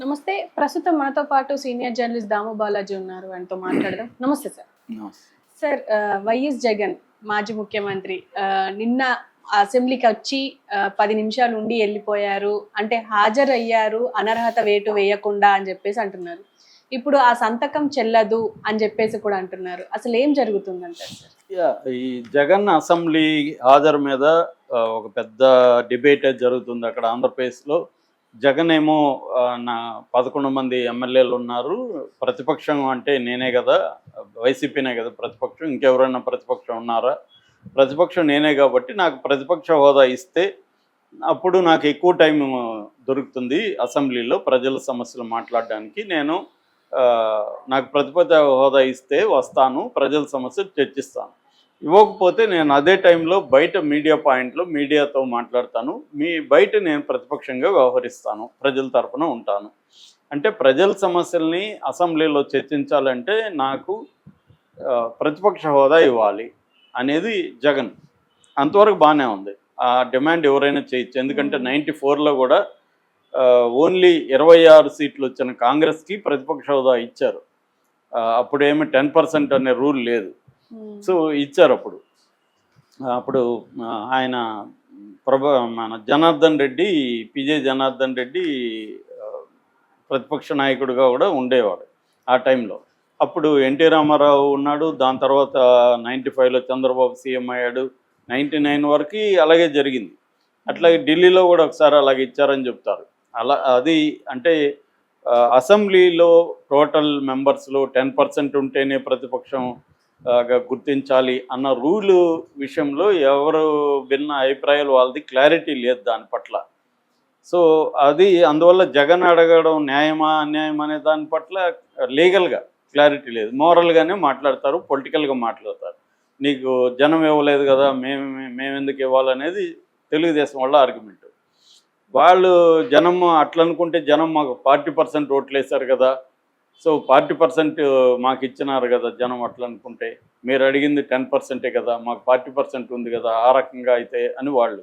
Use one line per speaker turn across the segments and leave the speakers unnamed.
నమస్తే. ప్రస్తుతం మనతో పాటు సీనియర్ జర్నలిస్ట్ దాము బాలాజీ ఉన్నారు. ఆయనతో మాట్లాడదాం. నమస్తే సార్.
నమస్తే.
సార్ వైఎస్ జగన్ మాజీ ముఖ్యమంత్రి నిన్న అసెంబ్లీకి వచ్చి 10 నిమిషాలు ఉండి వెళ్ళిపోయారు. అంటే హాజరయ్యారు అనర్హత వేటు వేయకుండా అని చెప్పేసి అంటున్నారు. ఇప్పుడు ఆ సంతకం చెల్లదు అని చెప్పేసి కూడా అంటున్నారు. అసలు ఏం జరుగుతుందంటారు సార్?
ఈ జగన్ అసెంబ్లీ హాజరు మీద ఒక పెద్ద డిబేట్ జరుగుతుంది అక్కడ ఆంధ్రప్రదేశ్లో. జగన్ ఏమో నా 11 మంది ఎమ్మెల్యేలు ఉన్నారు, ప్రతిపక్షం అంటే నేనే కదా, వైసీపీనే కదా ప్రతిపక్షం, ఇంకెవరైనా ప్రతిపక్షం ఉన్నారా, ప్రతిపక్షం నేనే కాబట్టి నాకు ప్రతిపక్ష హోదా ఇస్తే అప్పుడు నాకు ఎక్కువ టైం దొరుకుతుంది అసెంబ్లీలో ప్రజల సమస్యలు మాట్లాడడానికి. నాకు ప్రతిపక్ష హోదా ఇస్తే వస్తాను, ప్రజల సమస్యలు చర్చిస్తాను. ఇవ్వకపోతే నేను అదే టైంలో బయట మీడియా పాయింట్లో మీడియాతో మాట్లాడతాను, బయట నేను ప్రతిపక్షంగా వ్యవహరిస్తాను, ప్రజల తరపున ఉంటాను. అంటే ప్రజల సమస్యల్ని అసెంబ్లీలో చర్చించాలంటే నాకు ప్రతిపక్ష హోదా ఇవ్వాలి అనేది జగన్. అంతవరకు బాగానే ఉంది, ఆ డిమాండ్ ఎవరైనా చేయొచ్చు. ఎందుకంటే 94లో కూడా ఓన్లీ 26 సీట్లు వచ్చిన కాంగ్రెస్కి ప్రతిపక్ష హోదా ఇచ్చారు. అప్పుడేమి 10% అనే రూల్ లేదు. సో ఇచ్చారు. అప్పుడు ఆయన మన జనార్దన్ రెడ్డి, పిజే జనార్దన్ రెడ్డి ప్రతిపక్ష నాయకుడిగా కూడా ఉండేవాడు ఆ టైంలో. అప్పుడు ఎన్టీ రామారావు ఉన్నాడు, దాని తర్వాత 95లో చంద్రబాబు సీఎం అయ్యాడు, 99 వరకు అలాగే జరిగింది. అట్లాగే ఢిల్లీలో కూడా ఒకసారి అలాగే ఇచ్చారని చెప్తారు. అది అంటే అసెంబ్లీలో టోటల్ మెంబర్స్లో 10% ఉంటేనే ప్రతిపక్షం గుర్తించాలి అన్న రూలు విషయంలో ఎవరు భిన్న అభిప్రాయాలు వాళ్ళది క్లారిటీ లేదు దాని పట్ల. సో అందువల్ల జగన్ అడగడం న్యాయమా అన్యాయమా అనే దాని పట్ల లీగల్గా క్లారిటీ లేదు. మోరల్గానే మాట్లాడతారు, పొలిటికల్గా మాట్లాడతారు. నీకు జనం ఇవ్వలేదు కదా, మేమెందుకు ఇవ్వాలనేది తెలుగుదేశం వాళ్ళ ఆర్గ్యుమెంట్. వాళ్ళు జనం అట్లా అనుకుంటే జనం మాకు 40% ఓట్లు వేశారు కదా, సో 40% మాకు ఇచ్చినారు కదా జనం, అట్లా అనుకుంటే మీరు అడిగింది 10%ఏ కదా, మాకు 40% ఉంది కదా, ఆ రకంగా అయితే అని వాళ్ళు.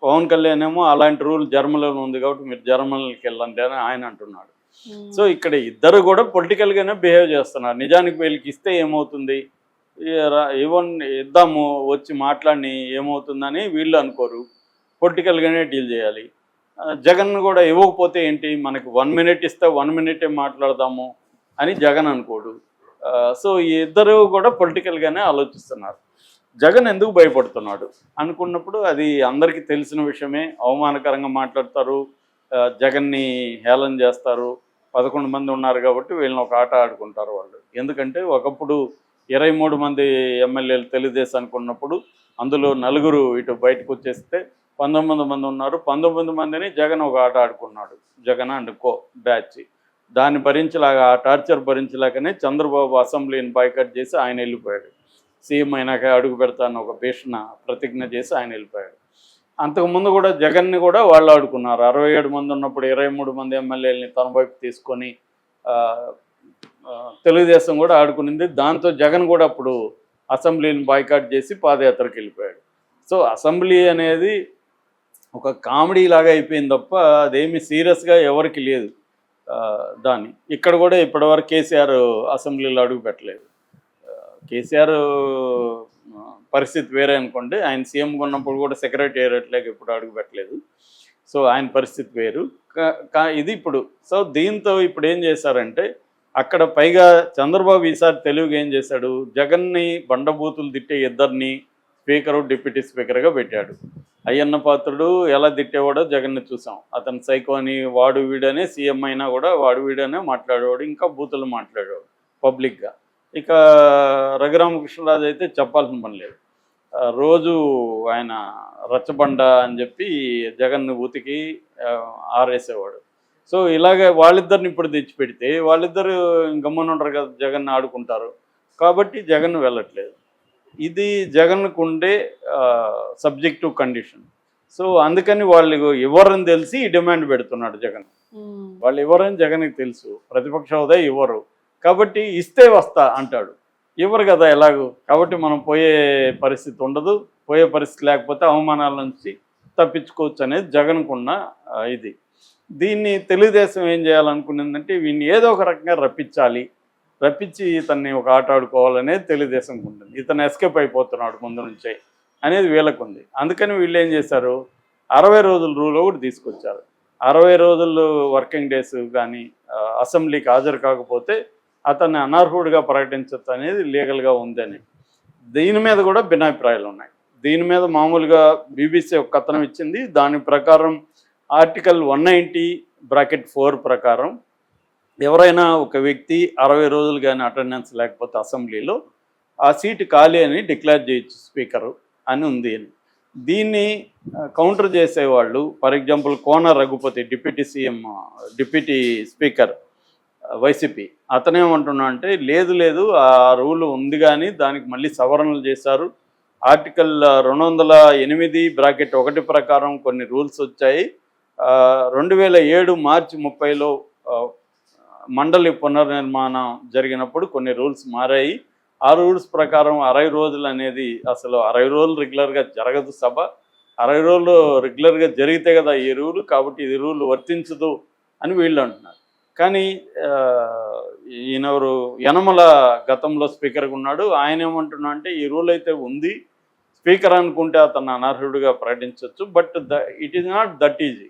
పవన్ కళ్యాణ్ ఏమో అలాంటి రూల్ జర్మనీలో ఉంది కాబట్టి మీరు జర్మనీకి వెళ్ళండి అని ఆయన అంటున్నాడు. సో ఇక్కడ ఇద్దరు కూడా పొలిటికల్గానే బిహేవ్ చేస్తున్నారు. నిజానికి వీళ్ళకి ఇస్తే ఏమవుతుంది, ఇద్దాము వచ్చి మాట్లాడి ఏమవుతుందని వీళ్ళు అనుకోరు, పొలిటికల్గానే డీల్ చేయాలి. జగన్ కూడా ఇవ్వకపోతే ఏంటి, మనకి 1 మినిట్ ఇస్తే 1 మినిటే మాట్లాడదాము అని జగన్ అనుకోడు. సో ఈ ఇద్దరు కూడా పొలిటికల్గానే ఆలోచిస్తున్నారు. జగన్ ఎందుకు భయపడుతున్నాడు అనుకున్నప్పుడు అది అందరికీ తెలిసిన విషయమే. అవమానకరంగా మాట్లాడతారు, జగన్ని హేళన చేస్తారు. 11 మంది ఉన్నారు కాబట్టి వీళ్ళని ఒక ఆట ఆడుకుంటారు వాళ్ళు. ఎందుకంటే ఒకప్పుడు 23 మంది ఎమ్మెల్యేలు తెలుగుదేశానికి ఉన్నప్పుడు అందులో 4 ఇటు బయటకు వచ్చేస్తే 19 మంది ఉన్నారు. 19 మందిని జగన్ ఒక ఆట ఆడుకున్నాడు, జగన్ అండ్ కో బ్యాచ్. దాన్ని భరించలేక, ఆ టార్చర్ భరించలేకనే చంద్రబాబు అసెంబ్లీని బాయ్కట్ చేసి ఆయన వెళ్ళిపోయాడు. సీఎం అయినాక అడుగు పెడతాను ఒక భీషణ ప్రతిజ్ఞ చేసి ఆయన వెళ్ళిపోయాడు. అంతకుముందు కూడా జగన్ని కూడా వాళ్ళు ఆడుకున్నారు. 67 మంది ఉన్నప్పుడు 23 మంది ఎమ్మెల్యేలని తన వైపు తీసుకొని తెలుగుదేశం కూడా ఆడుకునింది. దాంతో జగన్ కూడా అప్పుడు అసెంబ్లీని బాయ్కాట్ చేసి పాదయాత్రకు వెళ్ళిపోయాడు. సో అసెంబ్లీ అనేది ఒక కామెడీ లాగా అయిపోయింది తప్ప అదేమి సీరియస్గా ఎవరికి లేదు. దాన్ని ఇక్కడ కూడా ఇప్పటివరకు కేసీఆర్ అసెంబ్లీలో అడుగు పెట్టలేదు. కేసీఆర్ పరిస్థితి వేరే అనుకోండి, ఆయన సీఎంగా ఉన్నప్పుడు కూడా సెక్రటేరియట్లోకి ఇప్పుడు అడుగు పెట్టలేదు. సో ఆయన పరిస్థితి వేరు. ఇది ఇప్పుడు. సో దీంతో ఇప్పుడు ఏం చేశారంటే అక్కడ పైగా చంద్రబాబు ఈసారి తెలుగుగా ఏం చేశాడు, జగన్ని బండబూతులు తిట్టే ఇద్దరిని స్పీకరు, డిప్యూటీ స్పీకర్గా పెట్టాడు. అయ్యన్న పాత్రుడు ఎలా తిట్టేవాడో జగన్ని చూసాం. అతను సైకో అని, వాడు వీడనే, సీఎం అయినా కూడా వాడు వీడనే మాట్లాడేవాడు, ఇంకా బూతులు మాట్లాడేవాడు పబ్లిక్గా. ఇక రఘురామకృష్ణరాజు అయితే చెప్పాల్సిన పని లేదు, రోజు ఆయన రచ్చబండ అని చెప్పి జగన్ను ఉతికి ఆరేసేవాడు. సో ఇలాగే వాళ్ళిద్దరిని ఇప్పుడు తెచ్చిపెడితే వాళ్ళిద్దరు గమ్మున ఉంటారు కదా, జగన్ ఆడుకుంటారు కాబట్టి జగన్ వెళ్ళట్లేదు. ఇది జగన్కు ఉండే సబ్జెక్టివ్ కండిషన్. సో అందుకని వాళ్ళు ఇవ్వరని తెలిసి డిమాండ్ పెడుతున్నాడు జగన్. వాళ్ళు ఇవ్వరని జగన్కి తెలుసు, ప్రతిపక్ష హోదా ఇవ్వరు కాబట్టి ఇస్తే వస్తా అంటాడు. ఇవ్వరు కదా ఎలాగూ, కాబట్టి మనం పోయే పరిస్థితి ఉండదు. పోయే పరిస్థితి లేకపోతే అవమానాల నుంచి తప్పించుకోవచ్చు అనేది జగన్కున్న ఇది. దీన్ని తెలుగుదేశం ఏం చేయాలనుకున్నదంటే వీడిని ఏదో ఒక రకంగా రప్పించి ఇతన్ని ఒక ఆట ఆడుకోవాలనేది తెలుగుదేశంకి ఉంటుంది. ఇతను ఎస్కేప్ అయిపోతున్నాడు ముందు నుంచే అనేది వీళ్ళకు ఉంది. అందుకని వీళ్ళు ఏం చేశారు, 60 రోజుల రూల్ ఒకటి తీసుకొచ్చారు. 60 రోజులు వర్కింగ్ డేస్ కానీ అసెంబ్లీకి హాజరు కాకపోతే అతన్ని అనర్హుడిగా ప్రకటించచ్చు అనేది లీగల్గా ఉందని. దీని మీద కూడా భిన్నాభిప్రాయాలు ఉన్నాయి. దీని మీద మామూలుగా బీబీసీ ఒక కథనం ఇచ్చింది. దాని ప్రకారం ఆర్టికల్ 190(4) ప్రకారం ఎవరైనా ఒక వ్యక్తి 60 రోజులు కానీ అటెండెన్స్ లేకపోతే అసెంబ్లీలో ఆ సీటు ఖాళీ అని డిక్లేర్ చేయొచ్చు స్పీకరు అని ఉంది. దీన్ని కౌంటర్ చేసేవాళ్ళు for example Kona Raghupathi deputy speaker YCP అతనేమంటున్నా అంటే లేదు ఆ రూల్ ఉంది కానీ దానికి మళ్ళీ సవరణలు చేశారు. ఆర్టికల్ 208(1) ప్రకారం కొన్ని రూల్స్ వచ్చాయి. 2007 మార్చి 30లో మండలి పునర్నిర్మాణం జరిగినప్పుడు కొన్ని రూల్స్ మారాయి. ఆ రూల్స్ ప్రకారం 60 రోజులు అనేది అసలు 60 రోజులు రెగ్యులర్గా జరగదు సభ. 60 రోజులు రెగ్యులర్గా జరిగితే కదా ఈ రూలు, కాబట్టి ఇది రూల్ వర్తించదు అని వీళ్ళు అంటున్నారు. కానీ ఈయనెవరు యనమల గతంలో స్పీకర్గా ఉన్నాడు. ఆయన ఏమంటున్నా అంటే ఈ రూల్ అయితే ఉంది, స్పీకర్ అనుకుంటే అతను అనర్హుడిగా ప్రకటించవచ్చు, but it is not that easy.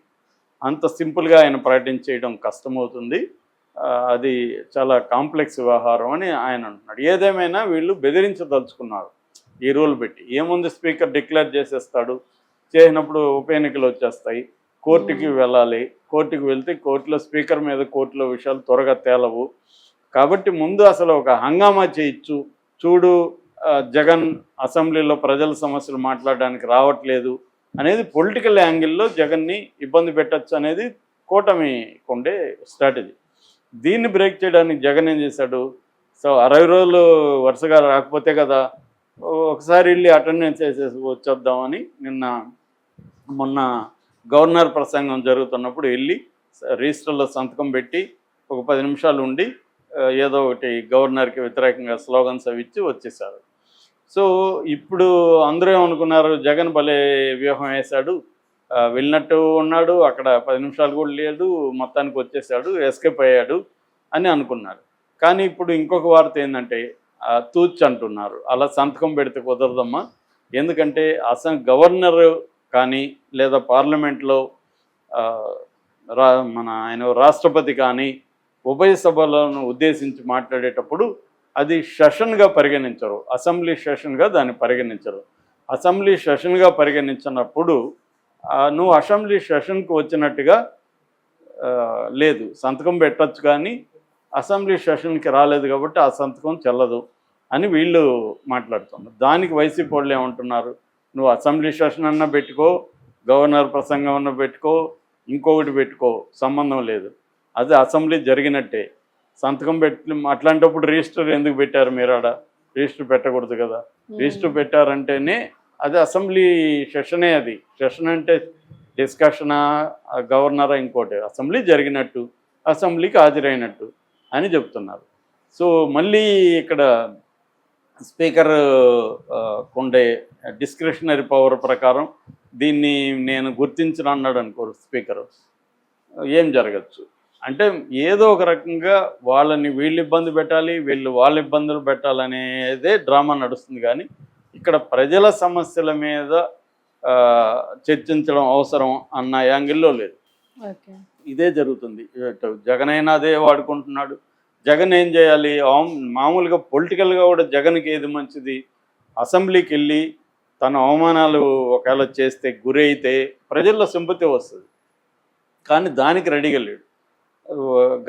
అంత సింపుల్గా ఆయన ప్రకటించేయడం కష్టమవుతుంది, అది చాలా కాంప్లెక్స్ వ్యవహారం అని ఆయన అంటున్నాడు. ఏదేమైనా వీళ్ళు బెదిరించదలుచుకున్నారు ఈ రూల్ పెట్టి. ఏముంది, స్పీకర్ డిక్లేర్ చేసేస్తాడు, చేసినప్పుడు ఉప ఎన్నికలు వచ్చేస్తాయి, కోర్టుకి వెళ్ళాలి, కోర్టుకి వెళ్తే కోర్టులో స్పీకర్ మీద కోర్టులో విషయాలు త్వరగా తేలవు. కాబట్టి ముందు అసలు ఒక హంగామా చేయొచ్చు, చూడు జగన్ అసెంబ్లీలో ప్రజల సమస్యలు మాట్లాడడానికి రావట్లేదు అనేది పొలిటికల్ యాంగిల్లో జగన్ని ఇబ్బంది పెట్టచ్చు అనేది కూటమికి ఉండే స్ట్రాటజీ. దీన్ని బ్రేక్ చేయడానికి జగన్ ఏం చేశాడు, సో 60 రోజులు వరుసగా రాకపోతే కదా ఒకసారి వెళ్ళి అటెండెన్స్ వేసేసి వచ్చేద్దామని మొన్న గవర్నర్ ప్రసంగం జరుగుతున్నప్పుడు వెళ్ళి రిజిస్టర్లో సంతకం పెట్టి ఒక 10 నిమిషాలు ఉండి ఏదో ఒకటి గవర్నర్కి వ్యతిరేకంగా స్లోగన్స్ అవి ఇచ్చి వచ్చేసారు. సో ఇప్పుడు అందరూ ఏమనుకున్నారు, జగన్ భలే వ్యూహం వేశాడు, వెళ్ళినట్టు ఉన్నాడు, అక్కడ 10 నిమిషాలు కూడా లేడు, మొత్తానికి వచ్చేసాడు, ఎస్కేప్ అయ్యాడు అని అనుకున్నారు. కానీ ఇప్పుడు ఇంకొక వార్త ఏంటంటే తూచ్ అంటున్నారు, అలా సంతకం పెడితే కుదరదమ్మా, ఎందుకంటే గవర్నర్ కానీ లేదా పార్లమెంట్లో ఆయన రాష్ట్రపతి కానీ ఉభయ సభలను ఉద్దేశించి మాట్లాడేటప్పుడు అది సెషన్గా పరిగణించరు, అసెంబ్లీ సెషన్గా దాన్ని పరిగణించరు. అసెంబ్లీ సెషన్గా పరిగణించినప్పుడు నువ్వు అసెంబ్లీ సెషన్కి వచ్చినట్టుగా లేదు, సంతకం పెట్టచ్చు, కానీ అసెంబ్లీ సెషన్కి రాలేదు కాబట్టి ఆ సంతకం చెల్లదు అని వీళ్ళు మాట్లాడుతున్నారు. దానికి వైసీపీ వాళ్ళు ఏమంటున్నారు, నువ్వు అసెంబ్లీ సెషన్ అన్నా పెట్టుకో, గవర్నర్ ప్రసంగం అన్నా పెట్టుకో, ఇంకొకటి పెట్టుకో, సంబంధం లేదు, అది అసెంబ్లీ జరిగినట్టే, సంతకం పెట్టి అట్లాంటప్పుడు రిజిస్టర్ ఎందుకు పెట్టారు మీరు? ఆడ రిజిస్టర్ పెట్టకూడదు కదా. రిజిస్టర్ పెట్టారంటేనే అది అసెంబ్లీ సెషనే, అది సెషన్ అంటే డిస్కషనా, గవర్నరా, ఇంకోటి, అసెంబ్లీ జరిగినట్టు, అసెంబ్లీకి హాజరైనట్టు అని చెప్తున్నారు. సో మళ్ళీ ఇక్కడ స్పీకర్ ఉండే డిస్క్రిషనరీ పవర్ ప్రకారం దీన్ని నేను గుర్తించను అన్నాడు అనుకో స్పీకరు, ఏం జరగచ్చు అంటే ఏదో ఒక రకంగా వాళ్ళని వీళ్ళు ఇబ్బంది పెట్టాలి, వీళ్ళు వాళ్ళ ఇబ్బందులు పెట్టాలనేదే డ్రామా నడుస్తుంది. కానీ ఇక్కడ ప్రజల సమస్యల మీద చర్చించడం అవసరం అన్న యాంగిల్లో లేదు. ఇదే జరుగుతుంది. జగన్ అయినా అదే వాడుకుంటున్నాడు. జగన్ ఏం చేయాలి, మామూలుగా పొలిటికల్గా కూడా జగన్కి ఏది మంచిది, అసెంబ్లీకి వెళ్ళి తన అవమానాలు ఒకవేళ చేస్తే గురైతే ప్రజల్లో సింపతి వస్తుంది, కానీ దానికి రెడీగా లేడు.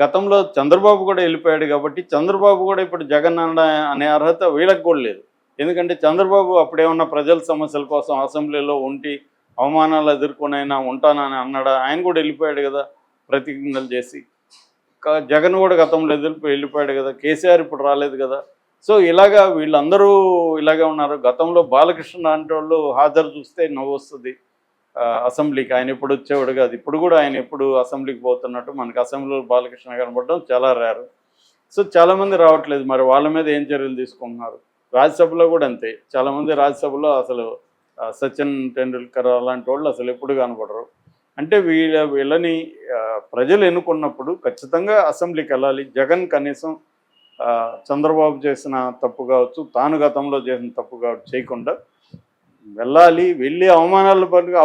గతంలో చంద్రబాబు కూడా వెళ్ళిపోయాడు కాబట్టి చంద్రబాబు కూడా ఇప్పుడు జగన్ అనే అర్హత వీళ్ళకి కూడా లేదు. ఎందుకంటే చంద్రబాబు అప్పుడేమన్నా ప్రజల సమస్యల కోసం అసెంబ్లీలో ఉండి అవమానాలు ఎదుర్కొనైనా ఉంటానని అన్నాడా? ఆయన కూడా వెళ్ళిపోయాడు కదా ప్రతిజ్ఞలు చేసి. జగన్ కూడా గతంలో వెళ్ళిపోయాడు కదా, కేసీఆర్ ఇప్పుడు రాలేదు కదా. సో ఇలాగా వీళ్ళందరూ ఇలాగే ఉన్నారు. గతంలో బాలకృష్ణ లాంటి వాళ్ళు హాజరు చూస్తే నవ్వు వస్తుంది అసెంబ్లీకి. ఆయన ఎప్పుడు వచ్చేవాడు కాదు, ఇప్పుడు కూడా ఆయన ఎప్పుడు అసెంబ్లీకి పోతున్నట్టు మనకి అసెంబ్లీలో బాలకృష్ణ కనపడడం చాలా రేరు. సో చాలామంది రావట్లేదు, మరి వాళ్ళ మీద ఏం చర్యలు తీసుకుంటున్నారు? రాజ్యసభలో కూడా అంతే, చాలామంది రాజ్యసభలో అసలు సచిన్ టెండూల్కర్ అలాంటి వాళ్ళు అసలు ఎప్పుడు కనపడరు. అంటే వీళ్ళని ప్రజలు ఎన్నుకున్నప్పుడు ఖచ్చితంగా అసెంబ్లీకి వెళ్ళాలి. జగన్ కనీసం చంద్రబాబు చేసిన తప్పు కావచ్చు, తాను గతంలో చేసిన తప్పు కావచ్చు చేయకుండా వెళ్ళాలి. వెళ్ళి అవమానాల పట్ల